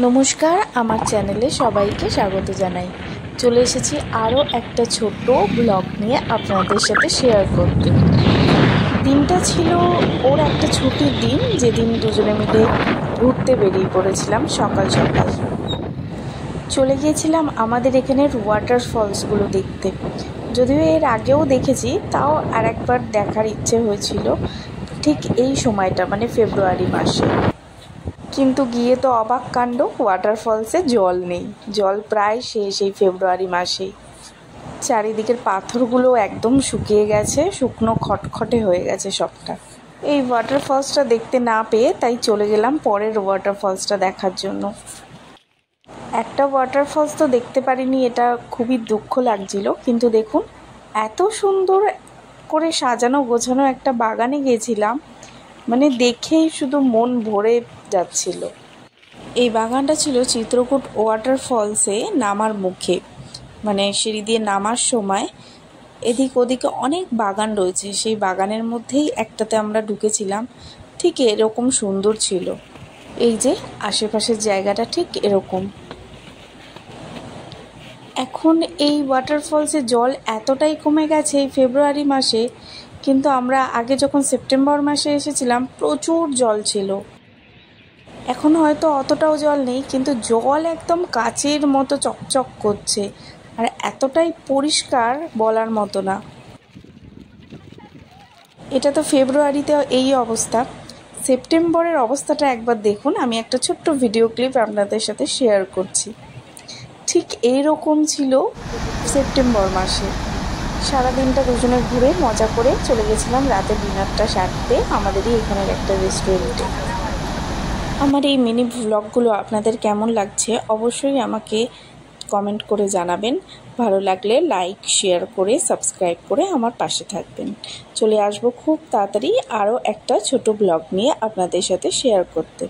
নমস্কার, আমার চ্যানেলে সবাইকে স্বাগত জানাই। চলে এসেছি আরও একটা ছোট্ট ব্লগ নিয়ে আপনাদের সাথে শেয়ার করতে। দিনটা ছিল ওর একটা ছুটির দিন, যেদিন দুজনে মিলে ঘুরতে বেরিয়ে পড়েছিলাম। সকাল সকাল চলে গিয়েছিলাম আমাদের এখানের ওয়াটারফলসগুলো দেখতে। যদিও এর আগেও দেখেছি, তাও আর একবার দেখার ইচ্ছে হয়েছিল ঠিক এই সময়টা, মানে ফেব্রুয়ারি মাসে। কিন্তু গিয়ে তো অবাক কাণ্ড, ওয়াটারফলসে জল নেই। জল প্রায় শেষ এই ফেব্রুয়ারি মাসেই। চারিদিকের পাথরগুলো একদম শুকিয়ে গেছে, শুকনো খটখটে হয়ে গেছে সবটা। এই ওয়াটারফলসটা দেখতে না পেয়ে তাই চলে গেলাম পরের ওয়াটারফলসটা দেখার জন্য। একটা ওয়াটারফলস তো দেখতে পারিনি, এটা খুবই দুঃখ লাগছিল। কিন্তু দেখুন, এত সুন্দর করে সাজানো গোছানো একটা বাগানে গেছিলাম, মানে দেখেই শুধু মন ভরে যাচ্ছিল। এই বাগানটা ছিল চিত্রকূট ওয়াটারফলসে নামার মুখে, মানে সিঁড়ি দিয়ে নামার সময় এদিক ওদিকে অনেক বাগান রয়েছে। সেই বাগানের মধ্যেই একটাতে আমরা ঢুকেছিলাম। ঠিক এরকম সুন্দর ছিল। এই যে আশেপাশের জায়গাটা ঠিক এরকম। এখন এই ওয়াটারফলসে জল এতটাই কমে গেছে এই ফেব্রুয়ারি মাসে, কিন্তু আমরা আগে যখন সেপ্টেম্বর মাসে এসেছিলাম প্রচুর জল ছিল। এখন হয়তো অতটাও জল নেই, কিন্তু জল একদম কাচের মতো চকচক করছে, আর এতটাই পরিষ্কার বলার মতো না। এটা তো ফেব্রুয়ারিতে এই অবস্থা, সেপ্টেম্বরের অবস্থাটা একবার দেখুন। আমি একটা ছোট্ট ভিডিও ক্লিপ আপনাদের সাথে শেয়ার করছি। ঠিক এইরকম ছিল সেপ্টেম্বর মাসে। সারাদিনটা দুজনে ঘুরে মজা করে চলে গেছিলাম রাতে ডিনারটা সারতে আমাদেরই এখানের একটা রেস্টুরেন্টে। আমার এই মিনি ভ্লগগুলো আপনাদের কেমন লাগছে অবশ্যই আমাকে কমেন্ট করে জানাবেন। ভালো লাগলে লাইক, শেয়ার করে সাবস্ক্রাইব করে আমার পাশে থাকবেন। চলে আসবো খুব তাড়াতাড়ি আরও একটা ছোট ব্লগ নিয়ে আপনাদের সাথে শেয়ার করতে।